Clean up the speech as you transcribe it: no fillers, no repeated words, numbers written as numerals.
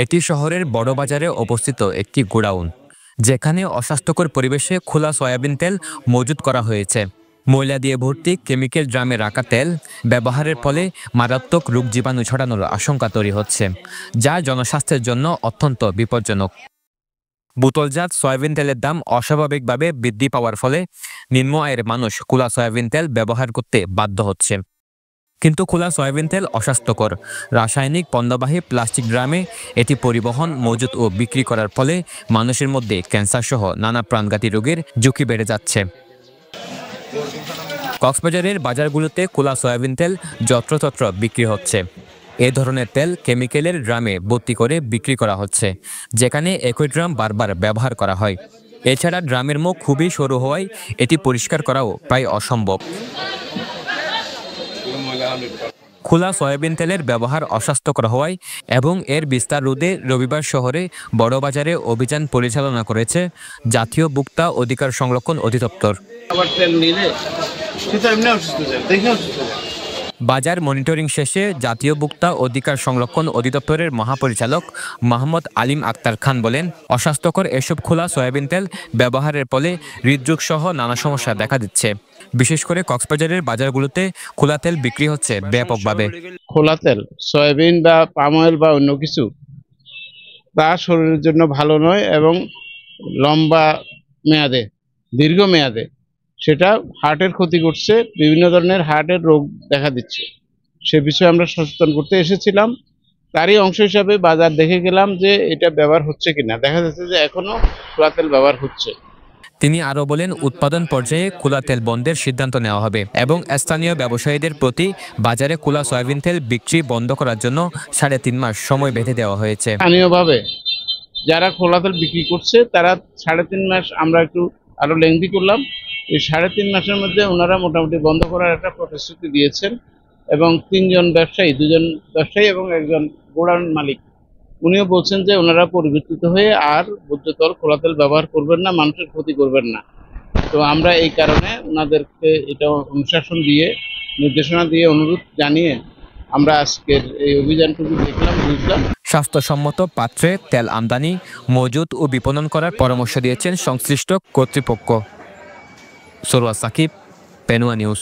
এটি শহরের বড় বাজারে অবস্থিত একটি গোডাউন, যেখানে অস্বাস্থ্যকর পরিবেশে খোলা সয়াবিন তেল মজুত করা হয়েছে। ময়লা দিয়ে ভর্তি কেমিক্যাল ড্রামে রাখা তেল ব্যবহারের ফলে মারাত্মক রোগ জীবাণু ছড়ানোর আশঙ্কা তৈরি হচ্ছে, যা জনস্বাস্থ্যের জন্য অত্যন্ত বিপজ্জনক। বোতলজাত সয়াবিন তেলের দাম অস্বাভাবিকভাবে বৃদ্ধি পাওয়ার ফলে নিম্ন আয়ের মানুষ খোলা সয়াবিন তেল ব্যবহার করতে বাধ্য হচ্ছে। কিন্তু খোলা সয়াবিন তেল অস্বাস্থ্যকর। রাসায়নিক পণ্যবাহী প্লাস্টিক ড্রামে এটি পরিবহন, মজুত ও বিক্রি করার ফলে মানুষের মধ্যে ক্যান্সার সহ নানা প্রাণঘাতী রোগের ঝুঁকি বেড়ে যাচ্ছে। কক্সবাজারের বাজারগুলোতে খোলা সয়াবিন তেল যত্রতত্র বিক্রি হচ্ছে। এ ধরনের তেল কেমিক্যালের ড্রামে ভর্তি করে বিক্রি করা হচ্ছে, যেখানে একই ড্রাম বারবার ব্যবহার করা হয়। এছাড়া ড্রামের মুখ খুবই সরু হওয়ায় এটি পরিষ্কার করাও প্রায় অসম্ভব। খোলা সয়াবিন তেলের ব্যবহার অস্বাস্থ্যকর হওয়ায় এবং এর বিস্তার রোধে রবিবার শহরে বড় বাজারে অভিযান পরিচালনা করেছে জাতীয় ভোক্তা অধিকার সংরক্ষণ অধিদপ্তর। বাজার মনিটরিং শেষে জাতীয় ভোক্তা অধিকার সংরক্ষণ অধিদপ্তরের মহাপরিচালক মোহাম্মদ আলিম আক্তার খান বলেন, অস্বাস্থ্যকর এসব খোলা সয়াবিন তেল ব্যবহারের ফলে হৃদরোগ সহ নানা সমস্যা দেখা দিচ্ছে। বিশেষ করে কক্সবাজারের বাজারগুলোতে খোলা তেল বিক্রি হচ্ছে ব্যাপকভাবে। খোলা তেল, সয়াবিন বা পাম অয়েল বা অন্য কিছু, তা শরীরের জন্য ভালো নয় এবং লম্বা মেয়াদে, দীর্ঘ মেয়াদে সেটা হার্টের ক্ষতি করছে, বিভিন্ন ধরনের হার্টের রোগ দেখা দিচ্ছে। সে বিষয়ে আমরা সচেতন করতে এসেছিলাম। তারই অংশ হিসাবে বাজার দেখে গেলাম যে এটা ব্যবহার হচ্ছে কিনা। দেখা যাচ্ছে যে এখনো খোলা তেল ব্যবহার হচ্ছে। তিনি আরও বলেন, উৎপাদন পর্যায়ে খোলা তেল বন্ধের সিদ্ধান্ত নেওয়া হবে এবং স্থানীয় ব্যবসায়ীদের প্রতি বাজারে খোলা সয়াবিন তেল বিক্রি বন্ধ করার জন্য 3.5 মাস সময় বেঁধে দেওয়া হয়েছে। স্থানীয়ভাবে যারা খোলা তেল বিক্রি করছে তারা 3.5 মাস আমরা একটু আরো লেংদি করলাম। এই 3.5 মাসের মধ্যে ওনারা মোটামুটি বন্ধ করার একটা প্রতিশ্রুতি দিয়েছেন এবং 2 জন ব্যবসায়ী এবং একজন গোডাউন মালিক, উনিও বলছেন যে ওনারা পরিবর্তিত হয়ে আর ভোজ্যতেল খোলা তেল ব্যবহার করবেন না, মানুষের ক্ষতি করবেন না। তো আমরা এই কারণে ওনাদেরকে এটা অনুশাসন দিয়ে, নির্দেশনা দিয়ে, অনুরোধ জানিয়ে আমরা আজকের এই অভিযানটুকু দেখলাম, বুঝলাম। স্বাস্থ্যসম্মত পাত্রে তেল আমদানি, মজুত ও বিপণন করার পরামর্শ দিয়েছেন সংশ্লিষ্ট কর্তৃপক্ষ। সরওয়ার সাকিব, পেনুয়া নিউজ।